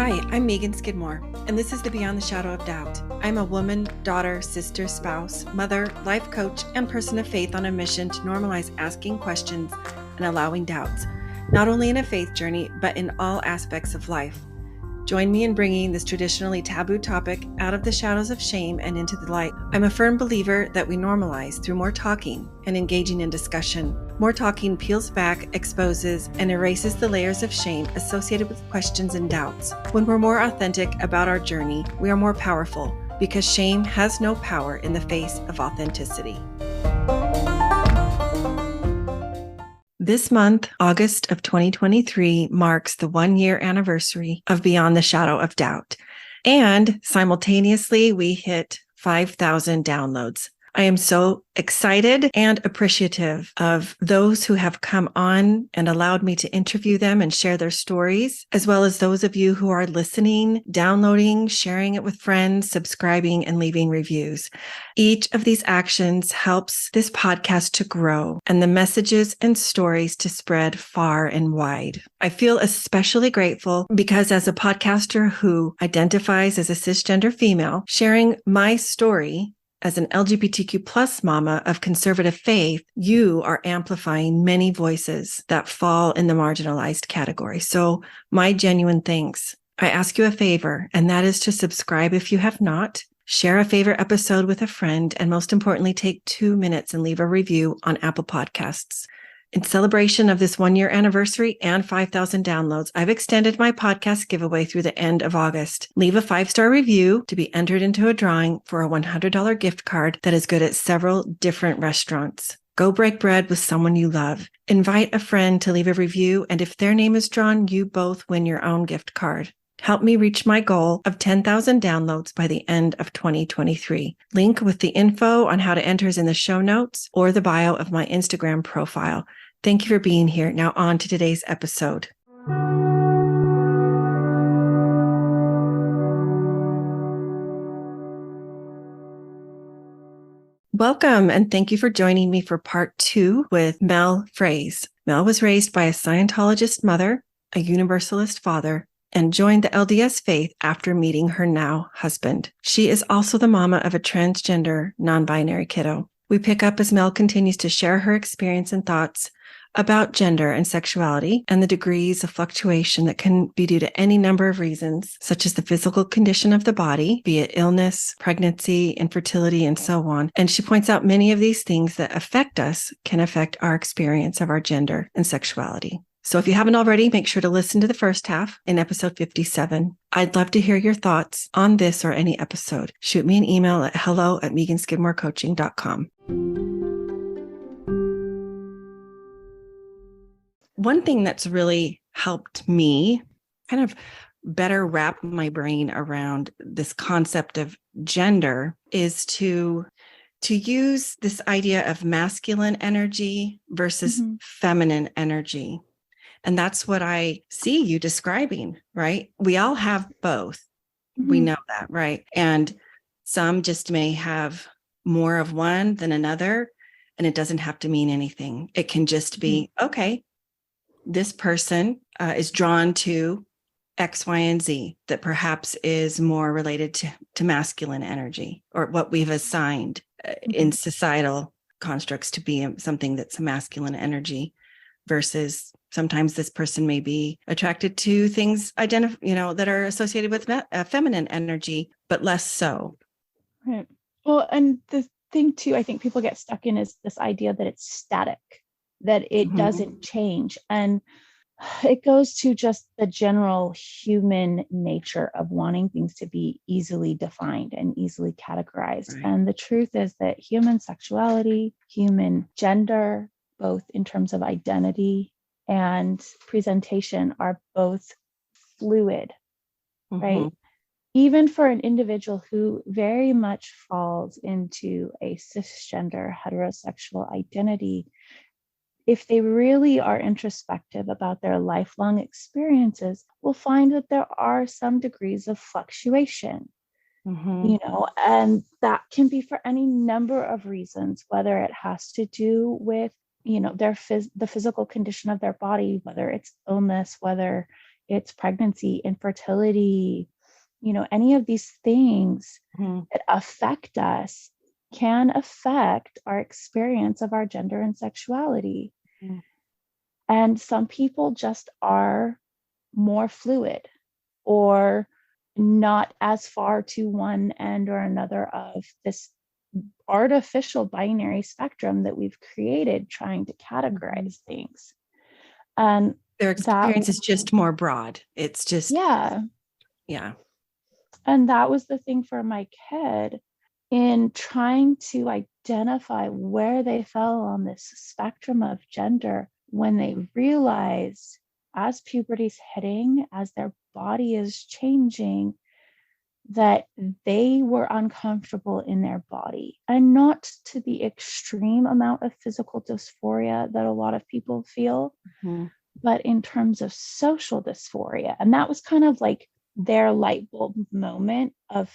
Hi, I'm Megan Skidmore, and this is the Beyond the Shadow of Doubt. I'm a woman, daughter, sister, spouse, mother, life coach, and person of faith on a mission to normalize asking questions and allowing doubts, not only in a faith journey, but in all aspects of life. Join me in bringing this traditionally taboo topic out of the shadows of shame and into the light. I'm a firm believer that we normalize through more talking and engaging in discussion. More talking peels back, exposes, and erases the layers of shame associated with questions and doubts. When we're more authentic about our journey, we are more powerful because shame has no power in the face of authenticity. This month, August of 2023, marks the 1-year anniversary of Beyond the Shadow of Doubt. And simultaneously, we hit 5,000 downloads. I am so excited and appreciative of those who have come on and allowed me to interview them and share their stories, as well as those of you who are listening, downloading, sharing it with friends, subscribing, and leaving reviews. Each of these actions helps this podcast to grow and the messages and stories to spread far and wide. I feel especially grateful because as a podcaster who identifies as a cisgender female, sharing my story as an LGBTQ plus mama of conservative faith, you are amplifying many voices that fall in the marginalized category. So my genuine thanks. I ask you a favor, and that is to subscribe if you have not, share a favorite episode with a friend, and most importantly, take 2 minutes and leave a review on Apple Podcasts. In celebration of this 1-year anniversary and 5,000 downloads, I've extended my podcast giveaway through the end of August. Leave a 5-star review to be entered into a drawing for a $100 gift card that is good at several different restaurants. Go break bread with someone you love. Invite a friend to leave a review, and if their name is drawn, you both win your own gift card. Help me reach my goal of 10,000 downloads by the end of 2023. Link with the info on how to enter is in the show notes or the bio of my Instagram profile. Thank you for being here. Now on to today's episode. Welcome, and thank you for joining me for part 2 with Mell Fraze. Mell was raised by a Scientologist mother, a Universalist father, and joined the LDS faith after meeting her now husband. She is also the mama of a transgender, nonbinary kiddo. We pick up as Mell continues to share her experience and thoughts about gender and sexuality and the degrees of fluctuation that can be due to any number of reasons, such as the physical condition of the body, be it illness, pregnancy, infertility, and so on. And she points out many of these things that affect us can affect our experience of our gender and sexuality. So if you haven't already, make sure to listen to the first half in episode 57. I'd love to hear your thoughts on this or any episode. Shoot me an email at hello@meganskidmorecoaching.com. One thing that's really helped me kind of better wrap my brain around this concept of gender is to use this idea of masculine energy versus feminine energy. And that's what I see you describing, right? We all have both. We know that, right? And some just may have more of one than another, and it doesn't have to mean anything. It can just be, okay, this person is drawn to X, Y, and Z that perhaps is more related to masculine energy or what we've assigned in societal constructs to be something that's a masculine energy versus sometimes this person may be attracted to things that are associated with feminine energy, but less so. Right. Well, and the thing too, I think people get stuck in is this idea that it's static, that it doesn't change. And it goes to just the general human nature of wanting things to be easily defined and easily categorized. Right. And the truth is that human sexuality, human gender, both in terms of identity and presentation, are both fluid, right? Even for an individual who very much falls into a cisgender heterosexual identity, if they really are introspective about their lifelong experiences, will find that there are some degrees of fluctuation, and that can be for any number of reasons, whether it has to do with, the physical condition of their body, whether it's illness, whether it's pregnancy, infertility, any of these things that affect us can affect our experience of our gender and sexuality. And some people just are more fluid or not as far to one end or another of this artificial binary spectrum that we've created trying to categorize things. And their experience is just more broad. It's just, yeah. And that was the thing for my kid in trying to identify where they fell on this spectrum of gender when they realized as puberty's hitting, as their body is changing, that they were uncomfortable in their body, and not to the extreme amount of physical dysphoria that a lot of people feel, but in terms of social dysphoria. And that was kind of like their light bulb moment of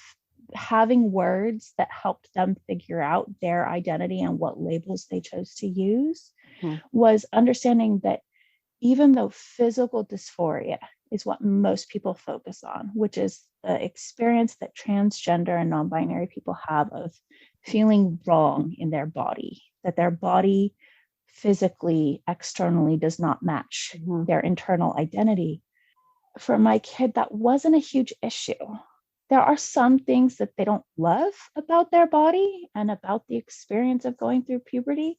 having words that helped them figure out their identity and what labels they chose to use, was understanding that even though physical dysphoria is what most people focus on, which is the experience that transgender and non-binary people have of feeling wrong in their body, that their body physically, externally does not match their internal identity. For my kid, that wasn't a huge issue. There are some things that they don't love about their body and about the experience of going through puberty.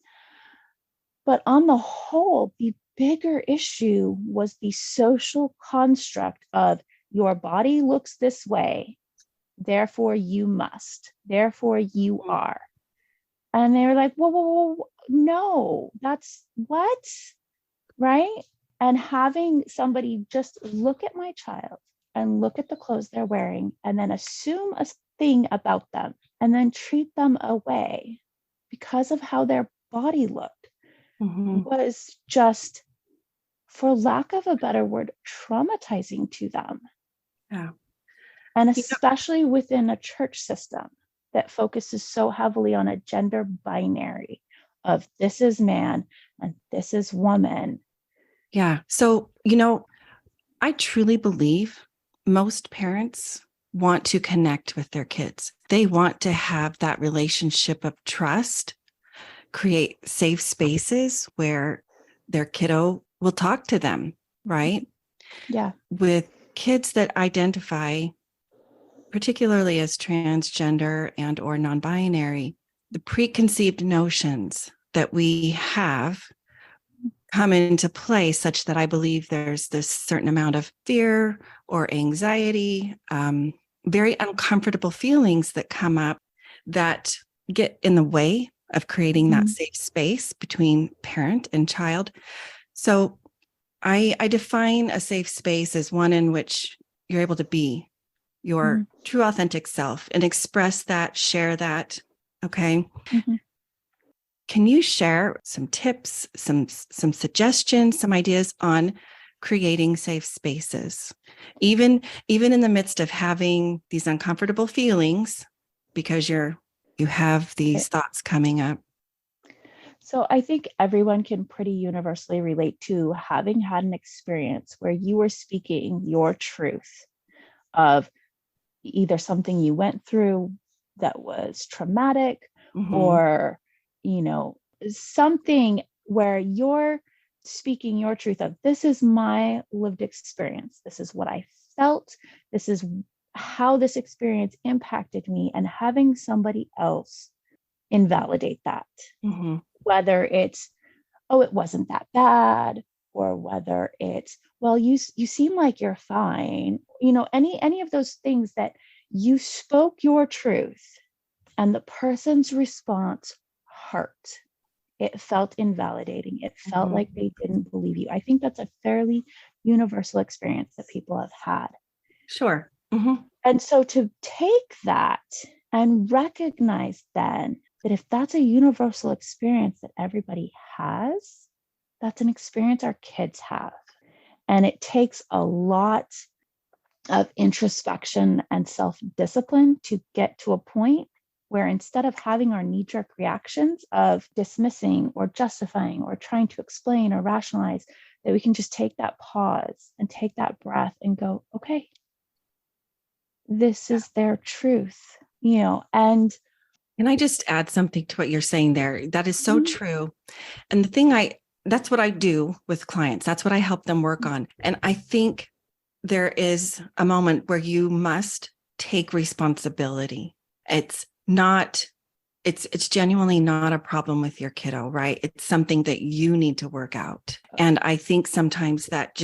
But on the whole, the bigger issue was the social construct of your body looks this way, therefore you must, therefore you are. And they were like, whoa, no, that's what, right? And having somebody just look at my child and look at the clothes they're wearing and then assume a thing about them and then treat them away because of how their body looked was just, for lack of a better word, traumatizing to them. Yeah. And especially within a church system that focuses so heavily on a gender binary of this is man and this is woman. Yeah. So, I truly believe most parents want to connect with their kids. They want to have that relationship of trust, create safe spaces where their kiddo will talk to them, right? Yeah. With kids that identify particularly as transgender and or non-binary, the preconceived notions that we have come into play such that I believe there's this certain amount of fear or anxiety, very uncomfortable feelings that come up that get in the way of creating that safe space between parent and child. So I define a safe space as one in which you're able to be your true authentic self and express that, share that. Okay. Can you share some tips, some suggestions, some ideas on creating safe spaces, even in the midst of having these uncomfortable feelings because you have these thoughts coming up? So I think everyone can pretty universally relate to having had an experience where you were speaking your truth of either something you went through that was traumatic or, something where you're speaking your truth of this is my lived experience. This is what I felt. This is how this experience impacted me, and having somebody else invalidate that. Whether it's, oh, it wasn't that bad, or whether it's, well, you seem like you're fine. Any of those things that you spoke your truth and the person's response hurt. It felt invalidating. It felt like they didn't believe you. I think that's a fairly universal experience that people have had. Sure. And so to take that and recognize then that if that's a universal experience that everybody has, that's an experience our kids have. And it takes a lot of introspection and self-discipline to get to a point where instead of having our knee-jerk reactions of dismissing or justifying or trying to explain or rationalize, that we can just take that pause and take that breath and go, okay, this is their truth, and Can I just add something to what you're saying there? That is so true. And the thing that's what I do with clients. That's what I help them work on. And I think there is a moment where you must take responsibility. It's genuinely not a problem with your kiddo, right? It's something that you need to work out. And I think sometimes that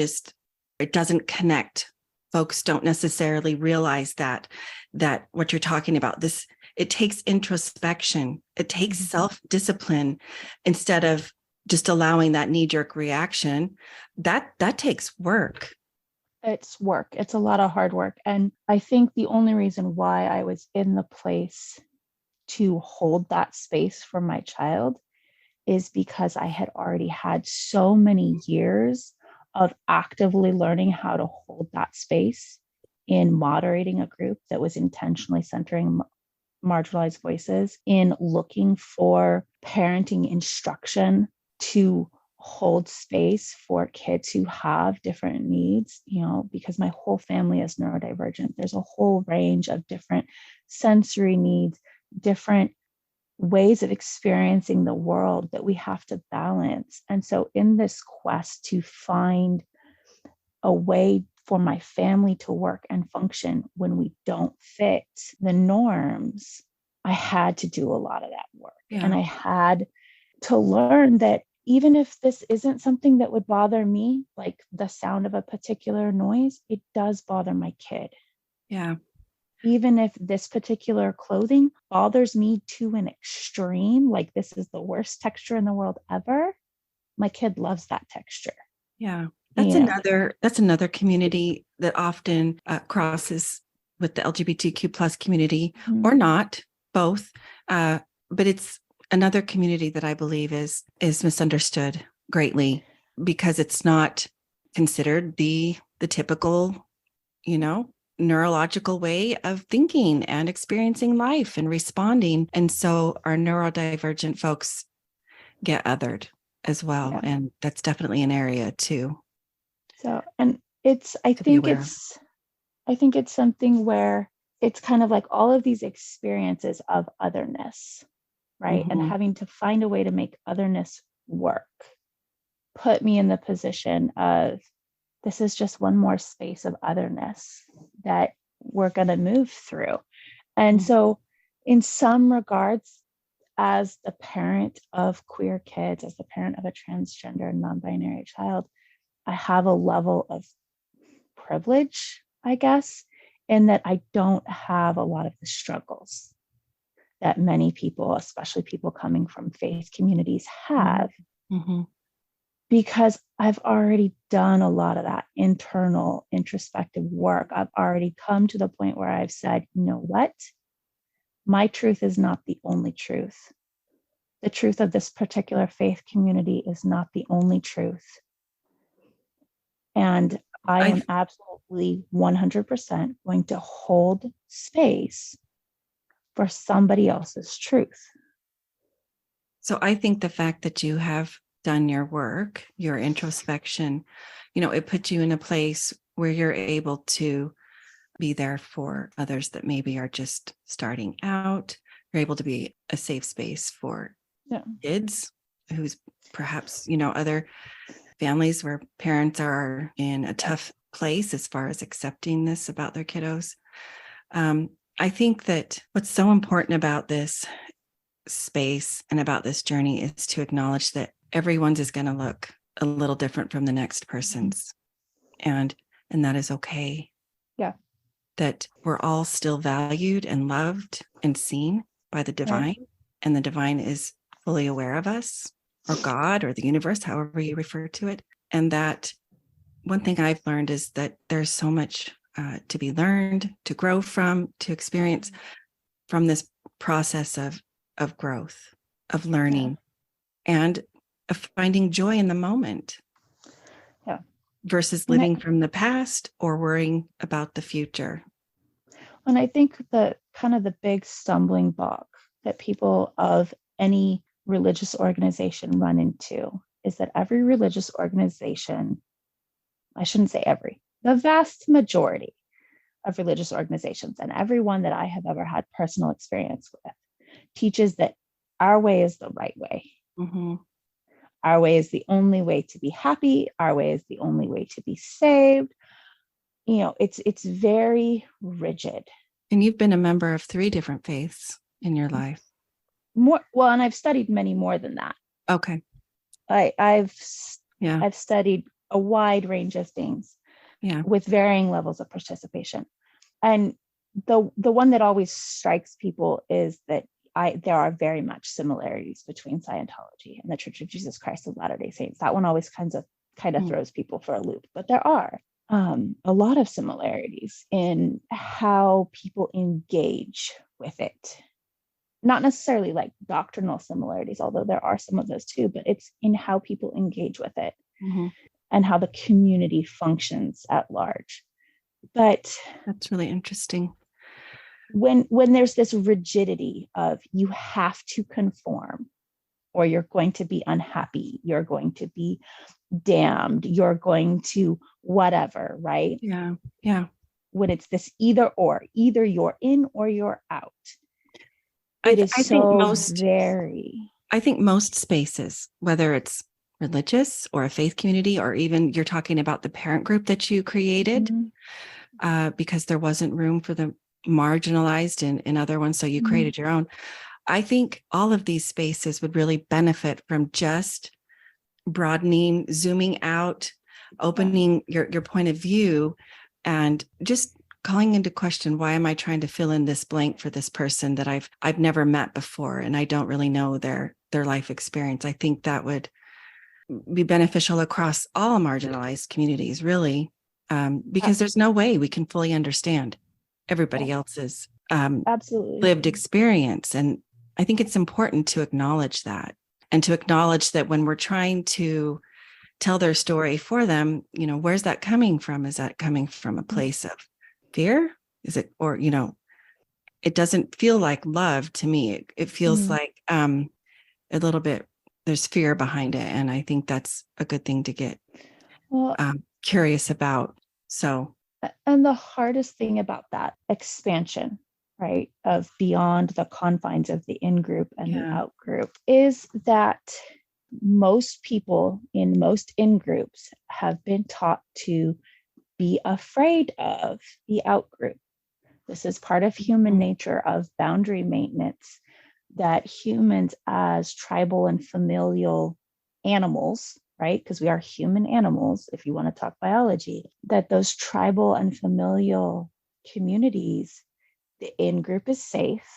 it doesn't connect. Folks don't necessarily realize that what you're talking about, it takes introspection. It takes self-discipline instead of just allowing that knee-jerk reaction. That takes work. It's work. It's a lot of hard work. And I think the only reason why I was in the place to hold that space for my child is because I had already had so many years of actively learning how to hold that space in moderating a group that was intentionally centering marginalized voices, in looking for parenting instruction to hold space for kids who have different needs, because my whole family is neurodivergent. There's a whole range of different sensory needs, different ways of experiencing the world that we have to balance. And so in this quest to find a way for my family to work and function when we don't fit the norms, I had to do a lot of that work. Yeah. And I had to learn that even if this isn't something that would bother me, like the sound of a particular noise, it does bother my kid. Yeah. Even if this particular clothing bothers me to an extreme, like this is the worst texture in the world ever, my kid loves that texture. Yeah. That's another community that often crosses with the LGBTQ plus community, or not, both. But it's another community that I believe is misunderstood greatly because it's not considered the typical, neurological way of thinking and experiencing life and responding. And so our neurodivergent folks get othered as well. Yeah. And that's definitely an area too. So, and I think it's something where it's kind of like all of these experiences of otherness, right? And having to find a way to make otherness work put me in the position of, this is just one more space of otherness that we're going to move through. And so in some regards, as the parent of queer kids, as the parent of a transgender and non-binary child, I have a level of privilege, I guess, in that I don't have a lot of the struggles that many people, especially people coming from faith communities, have. Because I've already done a lot of that internal introspective work. I've already come to the point where I've said, you know what? My truth is not the only truth. The truth of this particular faith community is not the only truth. And I am absolutely 100% going to hold space for somebody else's truth. So I think the fact that you have done your work, your introspection, it puts you in a place where you're able to be there for others that maybe are just starting out. You're able to be a safe space for kids who's perhaps, other families where parents are in a tough place as far as accepting this about their kiddos. I think that what's so important about this space and about this journey is to acknowledge that everyone's is going to look a little different from the next person's. And that is okay. Yeah. That we're all still valued and loved and seen by the divine. Right. And the divine is fully aware of us, or God, or the universe, however you refer to it. And that one thing I've learned is that there's so much to be learned, to grow from, to experience from this process of growth, of learning, and of finding joy in the moment. Yeah. Versus living from the past or worrying about the future. And I think the kind of the big stumbling block that people of any religious organization run into is that every religious organization, I shouldn't say every, the vast majority of religious organizations, and every one that I have ever had personal experience with, teaches that our way is the right way. Mm-hmm. Our way is the only way to be happy. Our way is the only way to be saved. You know, it's very rigid. And you've been a member of 3 different faiths in your life. More well, and I've studied many more than that. Okay. I've studied a wide range of things, with varying levels of participation. And the one that always strikes people is that there are very much similarities between Scientology and the Church of Jesus Christ of Latter-day Saints. That one always kind of throws people for a loop, but there are a lot of similarities in how people engage with it. Not necessarily like doctrinal similarities, although there are some of those too, but it's in how people engage with it, mm-hmm. and how the community functions at large. But that's really interesting. When there's this rigidity of you have to conform, or you're going to be unhappy, you're going to be damned, you're going to whatever, right? Yeah. Yeah. When it's this either or, either you're in or you're out. I think most spaces, whether it's religious or a faith community, or even you're talking about the parent group that you created, mm-hmm. Because there wasn't room for the marginalized in other ones, so you mm-hmm. created your own. I think all of these spaces would really benefit from just broadening, zooming out, opening your point of view, and just calling into question, why am I trying to fill in this blank for this person that I've never met before, and I don't really know their life experience. I think that would be beneficial across all marginalized communities, really, because there's no way we can fully understand everybody else's absolutely lived experience. And I think it's important to acknowledge that, and to acknowledge that when we're trying to tell their story for them, where's that coming from? Is that coming from a place of fear? Is it, or, it doesn't feel like love to me. It feels like a little bit, there's fear behind it. And I think that's a good thing to get curious about. So, and the hardest thing about that expansion, right, of beyond the confines of the in-group and the out-group, is that most people in most in-groups have been taught to be afraid of the out-group. This is part of human nature of boundary maintenance, that humans as tribal and familial animals, right? Because we are human animals, if you want to talk biology, that those tribal and familial communities, the in-group is safe,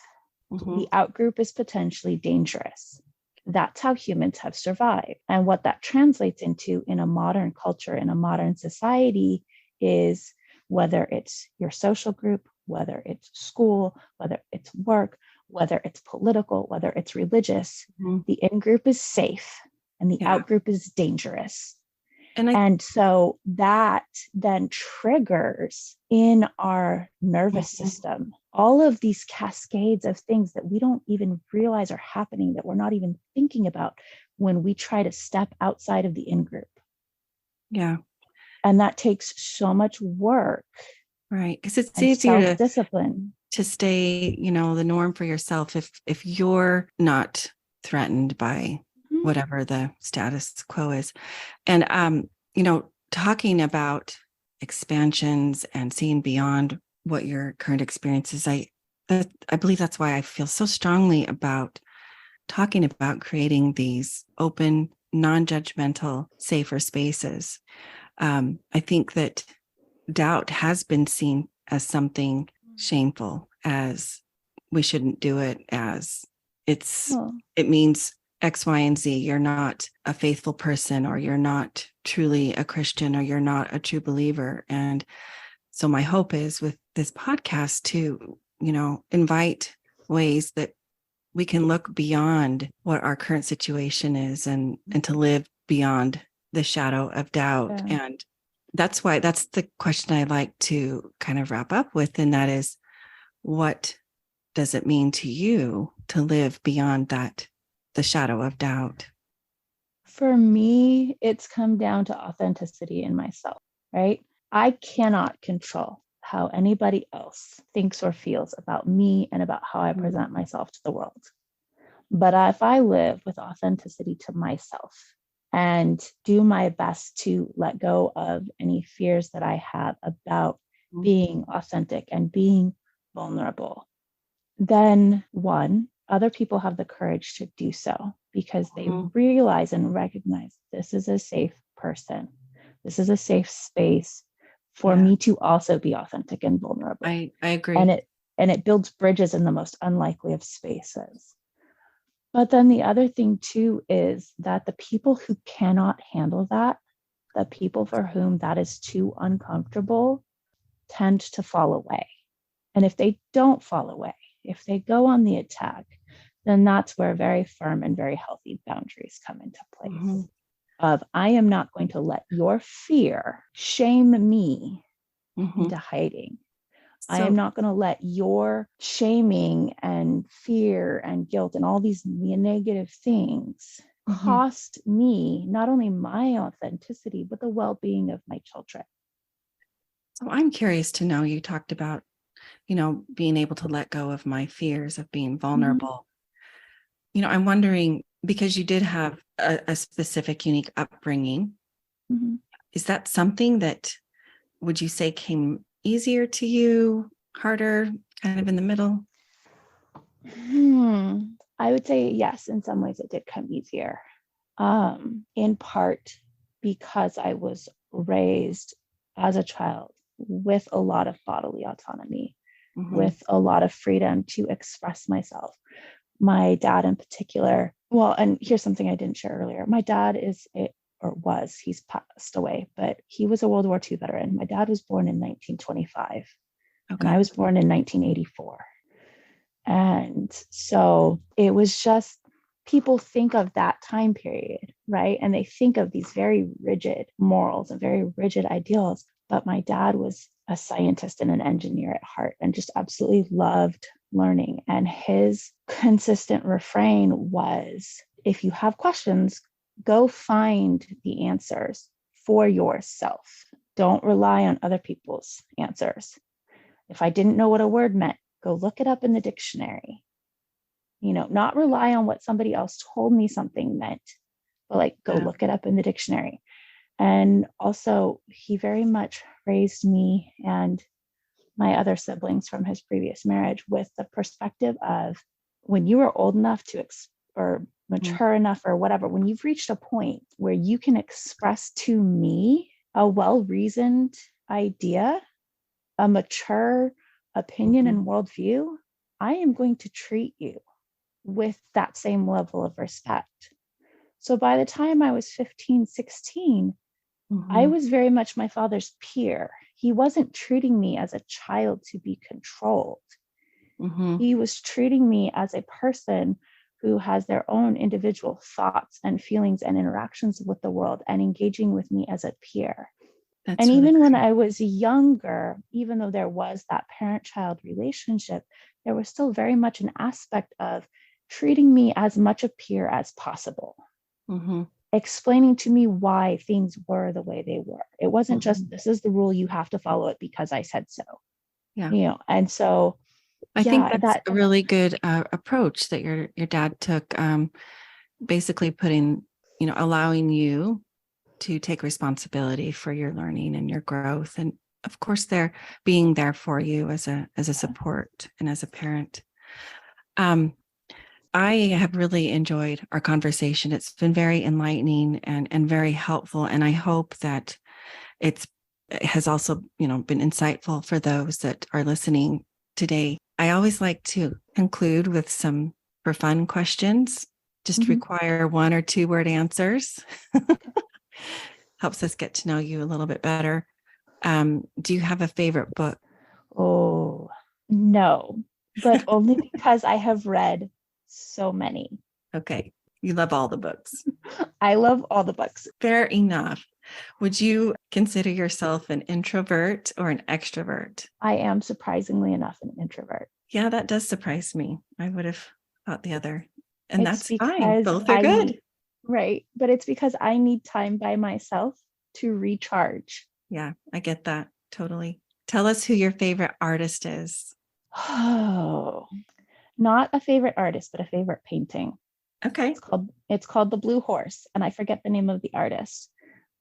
the out-group is potentially dangerous. That's how humans have survived. And what that translates into in a modern culture, in a modern society, is whether it's your social group, whether it's school, whether it's work, whether it's political, whether it's religious, the in-group is safe and the out-group is dangerous. And so that then triggers in our nervous system all of these cascades of things that we don't even realize are happening, that we're not even thinking about when we try to step outside of the in-group. Yeah. And that takes so much work. Right. Because it's easier self-discipline to stay, the norm for yourself if you're not threatened by whatever the status quo is. And, talking about expansions and seeing beyond what your current experience is, I believe that's why I feel so strongly about talking about creating these open, non-judgmental, safer spaces. I think that doubt has been seen as something shameful, as we shouldn't do it, as it means X, Y, and Z. You're not a faithful person, or you're not truly a Christian, or you're not a true believer. And so my hope is with this podcast to, invite ways that we can look beyond what our current situation is and to live beyond the shadow of doubt. Yeah. And that's the question I like to kind of wrap up with. And that is, what does it mean to you to live beyond that, the shadow of doubt? For me, it's come down to authenticity in myself, right? I cannot control how anybody else thinks or feels about me and about how I present myself to the world. But if I live with authenticity to myself and do my best to let go of any fears that I have about being authentic and being vulnerable, then one, other people have the courage to do so because they realize and recognize this is a safe person. This is a safe space for me to also be authentic and vulnerable. I agree. And it builds bridges in the most unlikely of spaces. But then the other thing too is that the people who cannot handle that, the people for whom that is too uncomfortable, tend to fall away. And if they don't fall away, if they go on the attack, then that's where very firm and very healthy boundaries come into place. Of I am not going to let your fear shame me into hiding. I am not going to let your shaming and fear and guilt and all these negative things cost me not only my authenticity, but the well-being of my children. So I'm curious to know, you talked about, being able to let go of my fears of being vulnerable. I'm wondering, because you did have a specific, unique upbringing, is that something that, would you say, came easier to you, harder, kind of in the middle? I would say yes, in some ways it did come easier. In part because I was raised as a child with a lot of bodily autonomy, with a lot of freedom to express myself. My dad in particular, well, and here's something I didn't share earlier. My dad he's passed away, but he was a World War II veteran. My dad was born in 1925, and I was born in 1984. And so it was just, people think of that time period, right? And they think of these very rigid morals and very rigid ideals. But my dad was a scientist and an engineer at heart and just absolutely loved learning. And his consistent refrain was, if you have questions, go find the answers for yourself. Don't rely on other people's answers. If I didn't know what a word meant, go look it up in the dictionary. Not rely on what somebody else told me something meant, but go look it up in the dictionary. And also, he very much raised me and my other siblings from his previous marriage with the perspective of, when you are old enough or mature enough or whatever, when you've reached a point where you can express to me a well-reasoned idea, a mature opinion and worldview, I am going to treat you with that same level of respect. So by the time I was 15, 16, I was very much my father's peer. He wasn't treating me as a child to be controlled. He was treating me as a person who has their own individual thoughts and feelings and interactions with the world, and engaging with me as a peer. And even when I was younger, even though there was that parent-child relationship, there was still very much an aspect of treating me as much a peer as possible, explaining to me why things were the way they were. It wasn't just, this is the rule, you have to follow it because I said so. And so I think that's a really good approach that your dad took, basically putting, allowing you to take responsibility for your learning and your growth. And of course, they're being there for you as a support and as a parent. I have really enjoyed our conversation. It's been very enlightening and very helpful. And I hope that it has also, been insightful for those that are listening today. I always like to conclude with some for fun questions, just require 1 or 2 word answers. Helps us get to know you a little bit better. Do you have a favorite book? Oh, no, but only because I have read so many. Okay. You love all the books. I love all the books. Fair enough. Would you consider yourself an introvert or an extrovert? I am, surprisingly enough, an introvert. Yeah, that does surprise me. I would have thought the other. And It's that's fine. because Both are good. right. But it's because I need time by myself to recharge. Yeah, I get that. Totally. Tell us who your favorite artist is. Oh, not a favorite artist, but a favorite painting. Okay. It's called The Blue Horse, and I forget the name of the artist,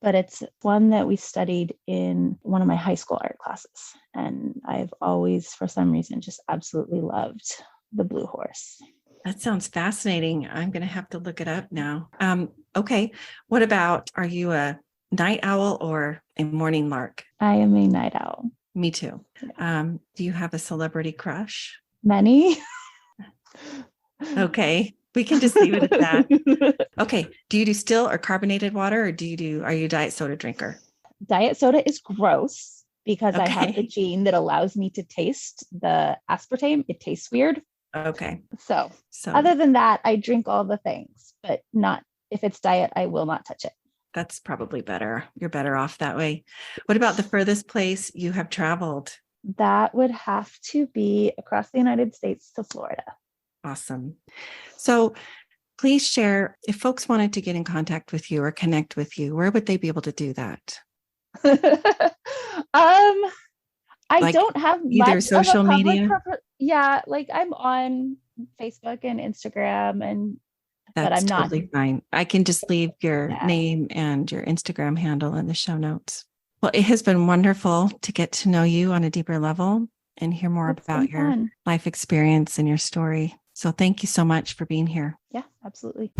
but it's one that we studied in one of my high school art classes. And I've always, for some reason, just absolutely loved The Blue Horse. That sounds fascinating. I'm going to have to look it up now. Okay. What about, are you a night owl or a morning lark? I am a night owl. Me too. Do you have a celebrity crush? Many. Okay. We can just leave it at that. Okay. Do you do still or carbonated water, or are you a diet soda drinker? Diet soda is gross because I have the Okay. gene that allows me to taste the aspartame. It tastes weird. Okay. So So other than that, I drink all the things, but not if it's diet, I will not touch it. that's probably better. You're better off that way. What about the furthest place you have traveled? That would have to be across the United States to Florida. Awesome. So please share, if folks wanted to get in contact with you or connect with you, where would they be able to do that? I Like don't have either much social of a public media? yeah, like I'm on Facebook and Instagram, but That's I'm not. totally fine. I can just leave your Yeah. name and your Instagram handle in the show notes. Well, it has been wonderful to get to know you on a deeper level and hear more It's about been your fun. life experience and your story. So thank you so much for being here. Yeah, absolutely.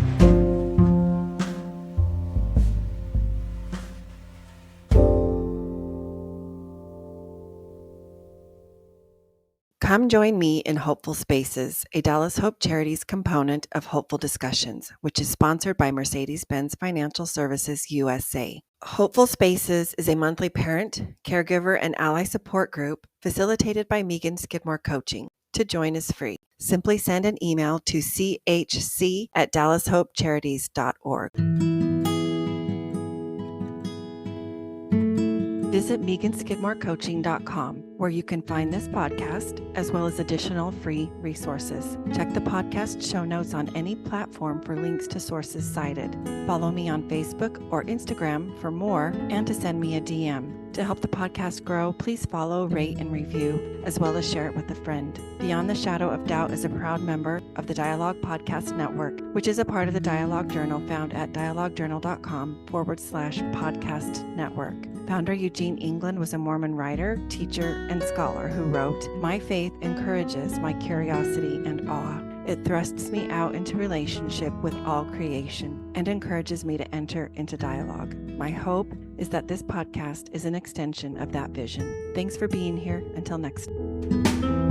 Come join me in Hopeful Spaces, a Dallas Hope Charities component of Hopeful Discussions, which is sponsored by Mercedes-Benz Financial Services USA. Hopeful Spaces is a monthly parent, caregiver, and ally support group facilitated by Megan Skidmore Coaching. To join is free. Simply send an email to chc@dallashopecharities.org. Visit meganskidmorecoaching.com, where you can find this podcast as well as additional free resources. Check the podcast show notes on any platform for links to sources cited. Follow me on Facebook or Instagram for more and to send me a DM. To help the podcast grow, please follow, rate, and review, as well as share it with a friend. Beyond the Shadow of Doubt is a proud member of the Dialogue Podcast Network, which is a part of the Dialogue Journal found at dialoguejournal.com/podcast network. Founder Eugene England was a Mormon writer, teacher, and scholar who wrote, "My faith encourages my curiosity and awe. It thrusts me out into relationship with all creation and encourages me to enter into dialogue. My hope is that this podcast is an extension of that vision." Thanks for being here. Until next time.